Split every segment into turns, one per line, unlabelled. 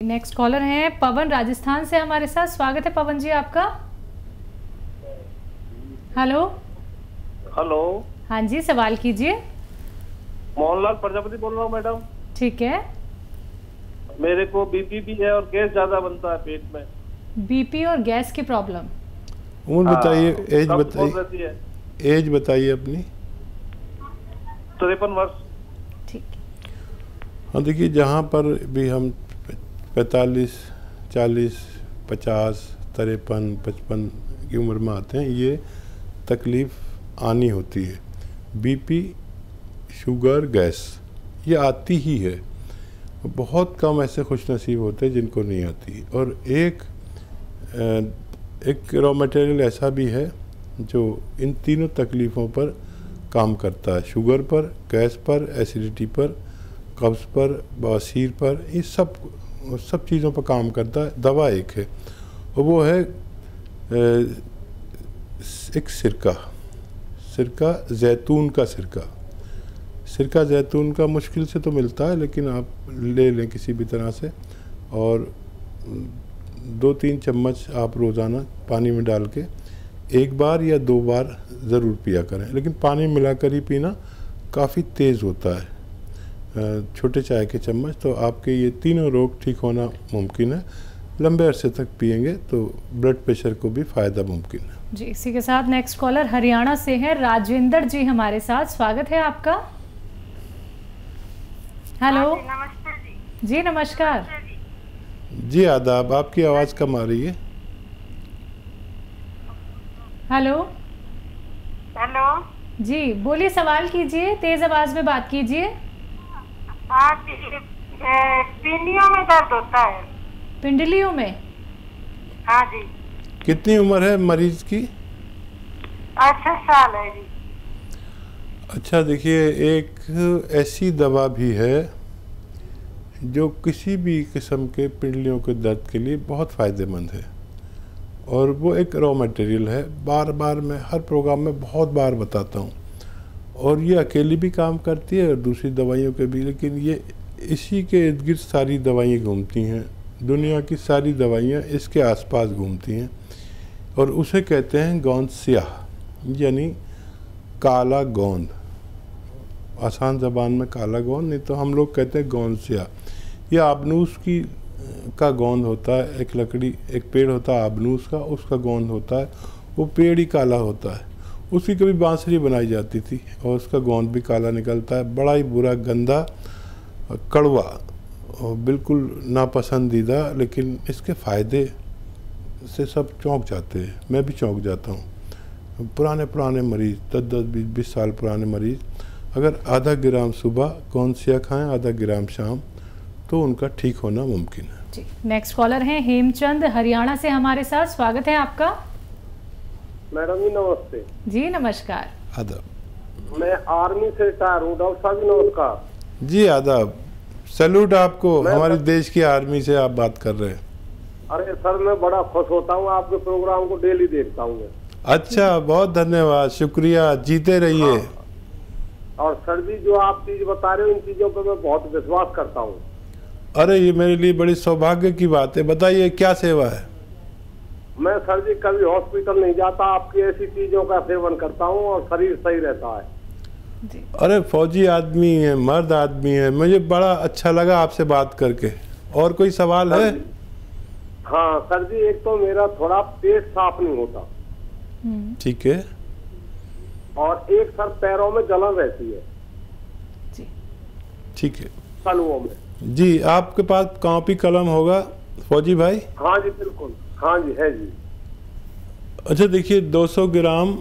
Next collar हैं पवन राजस्थान से हमारे साथ। स्वागत है पवन जी आपका। Hello
hello.
हाँ जी, सवाल कीजिए।
मोहनलाल प्रजापति बोल रहा हूँ मैडम।
ठीक है।
मेरे को बीपी भी है और गैस ज्यादा बनता है पेट में।
बीपी और गैस की प्रॉब्लम।
उम्र बताइए, एज
कब
बताइए, एज बताइए अपनी।
53 वर्ष।
ठीक।
हाँ देखिए, जहाँ पर भी हम 45, 40, 50, 53, 55 की उम्र में आते हैं, ये तकलीफ़ आनी होती है। बीपी, शुगर, गैस ये आती ही है। बहुत कम ऐसे खुशनसीब होते हैं जिनको नहीं आती। और एक रॉ मटेरियल ऐसा भी है जो इन तीनों तकलीफ़ों पर काम करता है, शुगर पर, गैस पर, एसिडिटी पर, कब्ज़ पर, बवासीर पर, ये सब चीज़ों पर काम करता है। दवा एक है और वो है एक सिरका जैतून का सिरका जैतून का मुश्किल से तो मिलता है, लेकिन आप ले लें किसी भी तरह से, और 2-3 चम्मच आप रोज़ाना पानी में डाल के 1 बार या 2 बार ज़रूर पिया करें। लेकिन पानी मिलाकर ही पीना काफ़ी तेज़ होता है, छोटे चाय के चम्मच। तो आपके ये तीनों रोग ठीक होना मुमकिन है। लंबे अरसे तक पिएंगे तो ब्लड प्रेशर को भी फ़ायदा मुमकिन है
जी। इसी के साथ नेक्स्ट कॉलर हरियाणा से है राजेंद्र जी हमारे साथ। स्वागत है आपका। हेलो।
नमस्ते
जी नमस्कार।
जी आदाब। आपकी आवाज़ कम आ रही है।
हेलो।
हेलो
जी बोलिए, सवाल कीजिए, तेज आवाज में बात कीजिए।
हाँ, पिंडियों में दर्द होता है।
पिंडलियों में?
हाँ जी।
कितनी उम्र है मरीज की?
68 साल है जी।
अच्छा देखिए, एक ऐसी दवा भी है जो किसी भी किस्म के पिंडलियों के दर्द के लिए बहुत फ़ायदेमंद है, और वो एक रॉ मटेरियल है। बार बार मैं हर प्रोग्राम में बहुत बार बताता हूँ, और ये अकेली भी काम करती है और दूसरी दवाइयों के भी। लेकिन ये इसी के इर्द गिर्द सारी दवाइयाँ घूमती हैं, दुनिया की सारी दवाइयाँ इसके आसपास घूमती हैं, और उसे कहते हैं गोंद स्याह, यानी काला गोंद। आसान ज़बान में काला गोंद, नहीं तो हम लोग कहते हैं गोंद स्याह। यह आबनूस का गोंद होता है। एक लकड़ी, एक पेड़ होता है आबनूस का, उसका गोंद होता है। वो पेड़ ही काला होता है। उसकी कभी बांसुरी बनाई जाती थी और उसका गोंद भी काला निकलता है। बड़ा ही बुरा, गंदा, कड़वा और बिल्कुल नापसंदीदा, लेकिन इसके फ़ायदे से सब चौंक जाते हैं। मैं भी चौंक जाता हूँ। पुराने मरीज़, 10-20 साल पुराने मरीज़ अगर आधा ग्राम सुबह गोंद स्याह खाएँ, आधा ग्राम शाम, तो उनका ठीक होना मुमकिन है
जी। नेक्स्ट कॉलर हैं हेमचंद हरियाणा से हमारे साथ। स्वागत है आपका।
मैडम जी नमस्ते।
जी नमस्कार।
आदाब।
मैं आर्मी से रिटायर हूँ। डॉक्टर साहब जी नमस्कार।
जी आदाब। सैल्यूट आपको। हमारे देश की आर्मी से आप बात कर रहे हैं।
अरे सर, मैं बड़ा खुश होता हूँ, आपके प्रोग्राम को डेली देखता हूँ।
अच्छा, बहुत धन्यवाद, शुक्रिया, जीते रहिए।
हाँ। और सर जी, जो आप चीज बता रहे हो, इन चीजों पर मैं बहुत विश्वास करता हूँ।
अरे ये मेरे लिए बड़ी सौभाग्य की बात है। बताइए क्या सेवा है?
मैं सर जी कभी हॉस्पिटल नहीं जाता, आपकी ऐसी चीजों का सेवन करता हूँ और शरीर सही रहता है
जी।
अरे फौजी आदमी है, मर्द आदमी है, मुझे बड़ा अच्छा लगा आपसे बात करके। और कोई सवाल है?
हाँ सर जी, एक तो मेरा थोड़ा पेट साफ नहीं होता।
ठीक है।
और एक सर पैरों में जलन रहती है।
जी
ठीक है।
तलुओं में।
जी, आपके पास कॉपी कलम होगा फौजी भाई?
हाँ जी बिल्कुल। हाँ जी है जी।
अच्छा देखिए, 200 ग्राम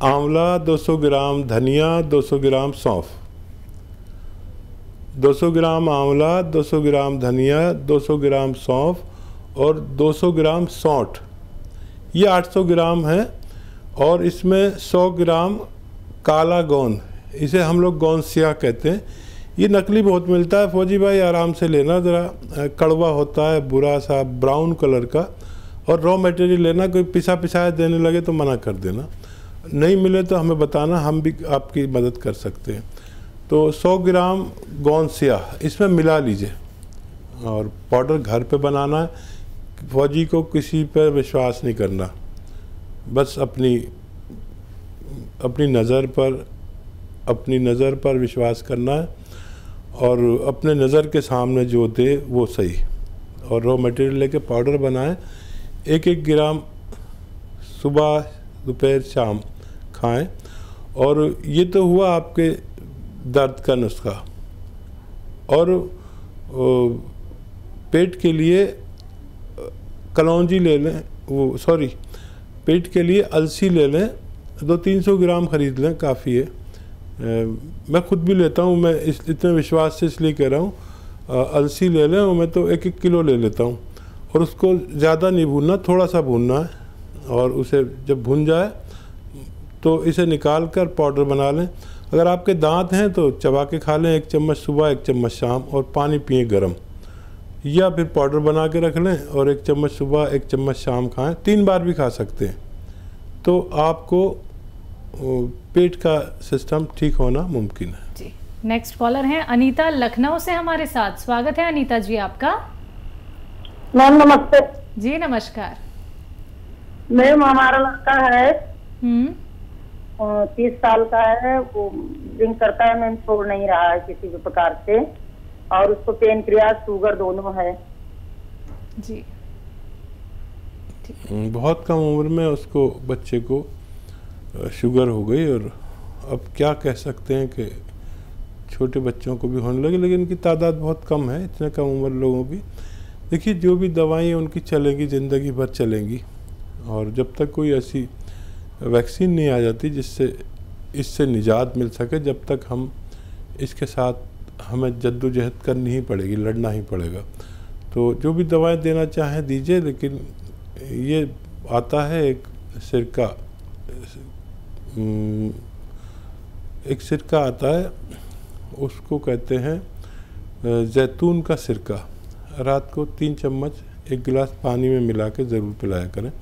आंवला, 200 ग्राम धनिया, 200 ग्राम सौंफ, 200 ग्राम आंवला, 200 ग्राम धनिया, 200 ग्राम सौंफ और 200 ग्राम सौंठ, ये 800 ग्राम है। और इसमें 100 ग्राम काला गोंद, इसे हम लोग गोंद स्याह कहते हैं। ये नकली बहुत मिलता है फौजी भाई, आराम से लेना, ज़रा कड़वा होता है, बुरा सा ब्राउन कलर का। और रॉ मटेरियल लेना, कोई पिसा पिसाया देने लगे तो मना कर देना, नहीं मिले तो हमें बताना, हम भी आपकी मदद कर सकते हैं। तो 100 ग्राम गोंद स्याह इसमें मिला लीजिए, और पाउडर घर पे बनाना है। फौजी को किसी पर विश्वास नहीं करना, बस अपनी नज़र पर विश्वास करना है और अपने नज़र के सामने जो दे वो सही। और रॉ मटेरियल लेके पाउडर बनाएं, 1-1 ग्राम सुबह दोपहर शाम खाएं। और ये तो हुआ आपके दर्द का नुस्खा। और पेट के लिए कलौंजी ले लें, पेट के लिए अलसी ले लें, 200-300 ग्राम ख़रीद लें, काफ़ी है। मैं खुद भी लेता हूँ, मैं इतने विश्वास से इसलिए कह रहा हूँ। अलसी ले लें और मैं तो 1-1 किलो ले लेता हूँ। और उसको ज़्यादा नहीं भूनना, थोड़ा सा भूनना है। और उसे जब भुन जाए तो इसे निकाल कर पाउडर बना लें। अगर आपके दांत हैं तो चबा के खा लें, 1 चम्मच सुबह 1 चम्मच शाम, और पानी पिएं गर्म। या फिर पाउडर बना के रख लें और 1 चम्मच सुबह 1 चम्मच शाम खाएं, 3 बार भी खा सकते हैं। तो आपको पेट का सिस्टम ठीक होना मुमकिन है।
जी, नेक्स्ट कॉलर हैं अनीता लखनऊ से हमारे साथ। स्वागत है अनीता जी आपका।
मैम नमस्ते।
जी नमस्कार।
मैम हमारा लड़का है 30 साल का है, वो ड्रिंक करता है मैम, छोड़ नहीं रहा है किसी भी प्रकार से, और उसको पेनक्रियास शुगर दोनों है।
जी,
बहुत कम उम्र में उसको बच्चे को शुगर हो गई। और अब क्या कह सकते हैं कि छोटे बच्चों को भी होने लगे, लेकिन इनकी तादाद बहुत कम है, इतने कम उम्र लोगों की। देखिए, जो भी दवाएं उनकी चलेंगी, ज़िंदगी भर चलेंगी। और जब तक कोई ऐसी वैक्सीन नहीं आ जाती जिससे इससे निजात मिल सके, जब तक हम इसके साथ हमें जद्दोजहद करनी ही पड़ेगी, लड़ना ही पड़ेगा। तो जो भी दवाएं देना चाहें दीजिए, लेकिन ये आता है एक सिरका आता है, उसको कहते हैं जैतून का सिरका। रात को 3 चम्मच 1 गिलास पानी में मिला के ज़रूर पिलाया करें।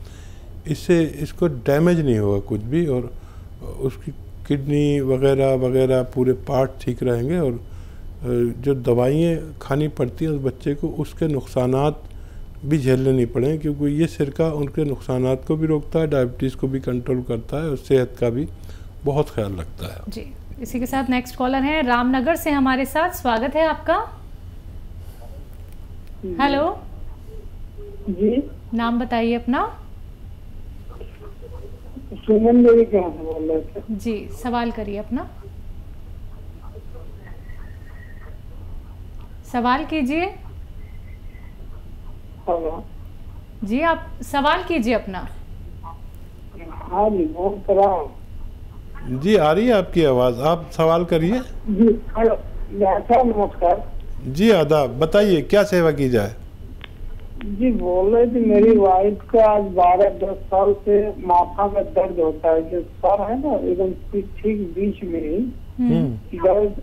इससे इसको डैमेज नहीं होगा कुछ भी, और उसकी किडनी वगैरह वगैरह पूरे पार्ट ठीक रहेंगे। और जो दवाइयाँ खानी पड़ती हैं उस बच्चे को, उसके नुकसानात भी झेलने नहीं पड़े, क्योंकि ये सिरका उनके नुकसानात को भी रोकता है, डायबिटीज़ को भी कंट्रोल करता है, और सेहत का भी बहुत ख्याल रखता है।
जी, इसी के साथ नेक्स्ट कॉलर हैं रामनगर से हमारे साथ। स्वागत है आपका। हेलो
जी,
नाम बताइए अपना।
सुमन देवी कहाँ से बोल रहे थे?
जी, सवाल करिए अपना। सवाल कीजिए।
हेलो
जी, आप सवाल कीजिए अपना।
हाँ जी, बोल कर रहा हूँ
जी। आ रही है आपकी आवाज़, आप सवाल करिए।
जी। हेलो नमस्कार
जी, आदाब। बताइए क्या सेवा की जाए।
जी, बोल रहे थे मेरी वाइफ का आज 12-10 साल से माथा में दर्द होता है, जो सर है ना एकदम ठीक बीच में ही दर्द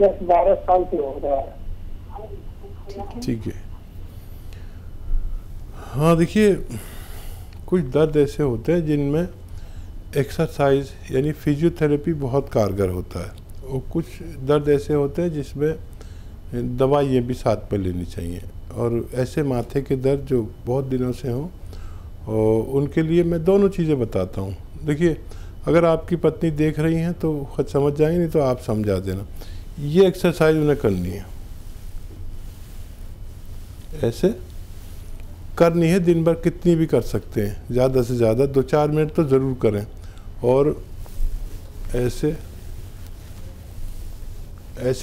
10-12 साल से हो रहा है।
ठीक है। हाँ, देखिए, कुछ दर्द ऐसे होते हैं जिनमें एक्सरसाइज यानी फिजियोथेरेपी बहुत कारगर होता है, और कुछ दर्द ऐसे होते हैं जिसमें दवाइयाँ भी साथ में लेनी चाहिए। और ऐसे माथे के दर्द जो बहुत दिनों से हों, और उनके लिए मैं दोनों चीज़ें बताता हूँ। देखिए, अगर आपकी पत्नी देख रही हैं तो खुद समझ जाएंगे, नहीं तो आप समझा देना। ये एक्सरसाइज उन्हें करनी है, ऐसे करनी है, दिन भर कितनी भी कर सकते हैं, ज़्यादा से ज़्यादा 2-4 मिनट तो ज़रूर करें। और ऐसे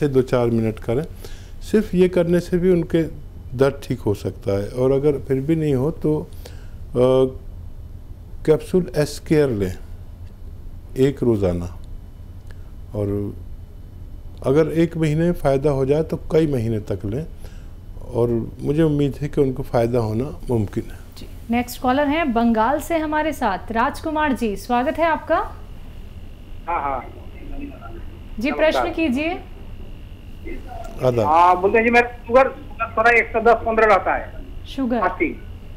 2-4 मिनट करें। सिर्फ ये करने से भी उनके दर्द ठीक हो सकता है। और अगर फिर भी नहीं हो तो कैप्सूल एस्केयर लें 1 रोज़ाना, और अगर 1 महीने में फ़ायदा हो जाए तो कई महीने तक लें, और मुझे उम्मीद है कि उनको फ़ायदा होना मुमकिन है।
जी, नेक्स्ट कॉलर हैं बंगाल से हमारे साथ राजकुमार जी। स्वागत है आपका।
हाँ
जी, प्रश्न कीजिए।
हाँ, बोलते हैं जी, मेरा शुगर थोड़ा 110-15 रहता है।
शुगर
80।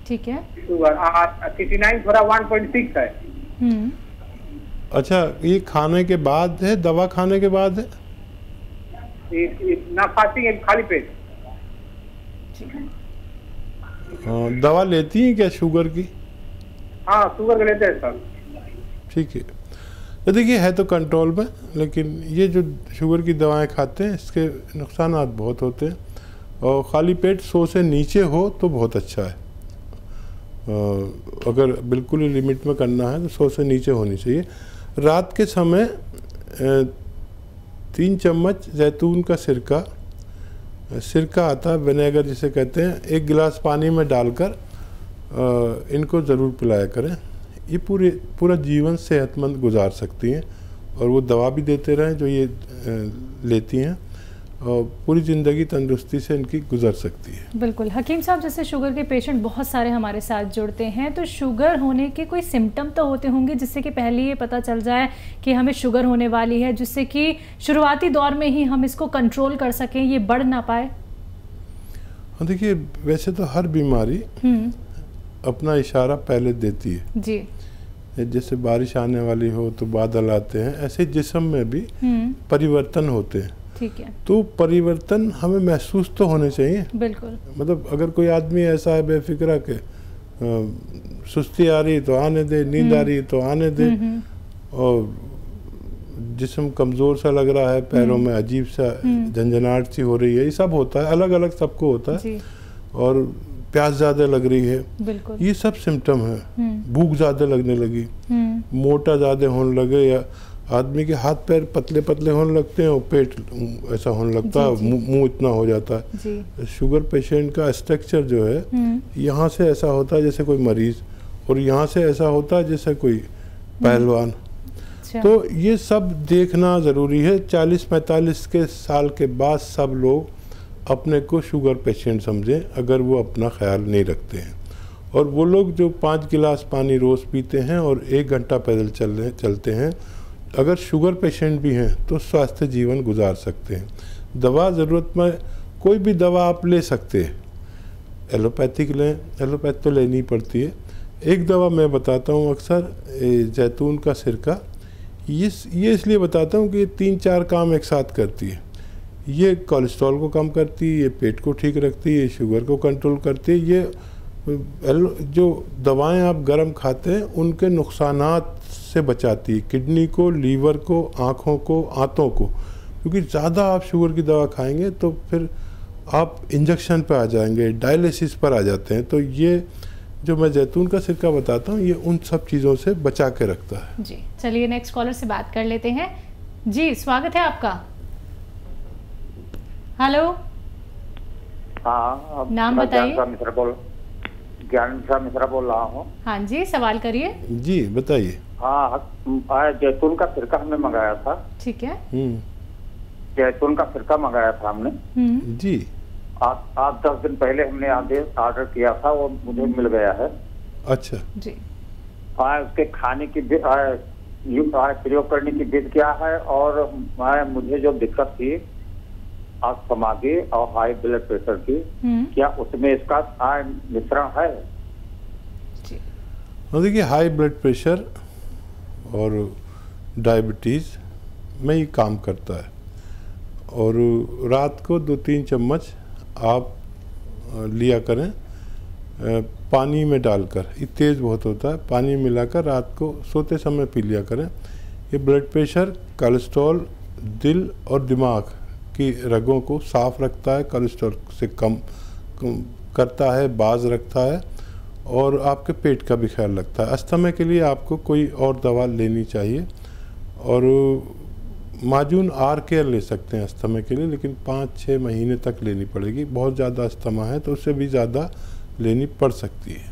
ठीक है।
शुगर 69 थोड़ा 1.6 है।
अच्छा, ये खाने के बाद है, दवा खाने के बाद है?
ना फास्टिंग है, खाली पेट।
जी।
दवा लेती हैं क्या शुगर की?
हाँ, शुगर के लेते हैं सर।
ठीक है, तो देखिए है तो कंट्रोल में, लेकिन ये जो शुगर की दवाएं खाते हैं इसके नुकसानात बहुत होते हैं। और खाली पेट 100 से नीचे हो तो बहुत अच्छा है। अगर बिल्कुल ही लिमिट में करना है तो 100 से नीचे होनी चाहिए। रात के समय 3 चम्मच जैतून का सिरका आता है, विनेगर जिसे कहते हैं, 1 गिलास पानी में डालकर इनको ज़रूर पिलाया करें। ये पूरा जीवन सेहतमंद गुजार सकती हैं और वो दवा भी देते रहें जो ये लेती हैं, और पूरी ज़िंदगी तंदुरुस्ती से इनकी गुजर सकती है।
बिल्कुल। हकीम साहब, जैसे शुगर के पेशेंट बहुत सारे हमारे साथ जुड़ते हैं, तो शुगर होने के कोई सिम्टम तो होते होंगे जिससे कि पहले ये पता चल जाए कि हमें शुगर होने वाली है, जिससे कि शुरुआती दौर में ही हम इसको कंट्रोल कर सकें, ये बढ़ ना पाए?
हाँ, देखिए वैसे तो हर बीमारी अपना इशारा पहले देती है
जी।
जैसे बारिश आने वाली हो तो बादल आते हैं, ऐसे जिस्म में भी परिवर्तन होते हैं।
ठीक है।
तो परिवर्तन हमें महसूस तो होने चाहिए।
बिल्कुल।
मतलब अगर कोई आदमी ऐसा है बेफिक्रा के सुस्ती आ रही तो आने दे, नींद आ रही तो आने दे, और जिस्म कमज़ोर सा लग रहा है, पैरों में अजीब सा झंझनाहट सी हो रही है, ये सब होता है, अलग अलग सबको होता है
जी।
और प्यास ज़्यादा लग रही है,
बिल्कुल,
ये सब सिम्टम है। भूख ज़्यादा लगने लगी, मोटा ज़्यादा होने लगे, या आदमी के हाथ पैर पतले पतले होने लगते हैं और पेट ऐसा होने लगता है, मुंह इतना हो जाता है जी। शुगर पेशेंट का स्ट्रक्चर जो है, यहाँ से ऐसा होता है जैसे कोई मरीज, और यहाँ से ऐसा होता है जैसे कोई पहलवान। तो ये सब देखना ज़रूरी है। 40-45 के साल के बाद सब लोग अपने को शुगर पेशेंट समझें, अगर वो अपना ख्याल नहीं रखते हैं। और वो लोग जो 5 गिलास पानी रोज़ पीते हैं और 1 घंटा पैदल चलते हैं, अगर शुगर पेशेंट भी हैं तो स्वास्थ्य जीवन गुजार सकते हैं। दवा ज़रूरत में कोई भी दवा आप ले सकते हैं, एलोपैथिक लें, एलोपैथ तो लेनी पड़ती है। एक दवा मैं बताता हूँ अक्सर, जैतून का सिरका, ये इसलिए बताता हूँ कि ये 3-4 काम एक साथ करती है। ये कोलेस्ट्रॉल को कम करती है, ये पेट को ठीक रखती है, ये शुगर को कंट्रोल करती है। ये जो दवाएं आप गर्म खाते हैं उनके नुकसानात से बचाती है, किडनी को, लीवर को, आँखों को, आंतों को। क्योंकि ज़्यादा आप शुगर की दवा खाएंगे तो फिर आप इंजेक्शन पर आ जाएंगे, डायलिसिस पर आ जाते हैं। तो ये जो मैं जैतून का सिरका बताता हूँ, ये उन सब चीज़ों से बचा के रखता है
जी। चलिए नेक्स्ट कॉलर से बात कर लेते हैं जी। स्वागत है आपका। हेलो,
हाँ,
नाम बताइए।
ज्ञान मिश्रा बोल रहा हूँ।
हाँ जी, सवाल करिए।
जी बताइए।
हाँ, जैतून का सिरका हमने मंगाया था।
ठीक है।
जैतून का सिरका मंगाया था हमने
जी।
आज 10 दिन पहले हमने ऑर्डर किया था, वो मुझे मिल गया है। अच्छा
जी।
उसके खाने की प्रयोग करने की विधि क्या है, और मुझे जो दिक्कत थी अस्थमा की और हाई ब्लड प्रेशर की, क्या उसमें इसका मिश्रण है?
देखिए हाई ब्लड प्रेशर और डायबिटीज़ में ये काम करता है, और रात को 2-3 चम्मच आप लिया करें पानी में डालकर। ये तेज़ बहुत होता है, पानी मिलाकर रात को सोते समय पी लिया करें। ये ब्लड प्रेशर, कोलेस्ट्रॉल, दिल और दिमाग की रगों को साफ रखता है, कोलेस्ट्रॉल से कम करता है, बाज रखता है, और आपके पेट का भी ख्याल रखता है। अस्थमा के लिए आपको कोई और दवा लेनी चाहिए, और माजून आर केयर ले सकते हैं अस्थमा के लिए, लेकिन 5-6 महीने तक लेनी पड़ेगी। बहुत ज़्यादा अस्थमा है तो उससे भी ज़्यादा लेनी पड़ सकती है।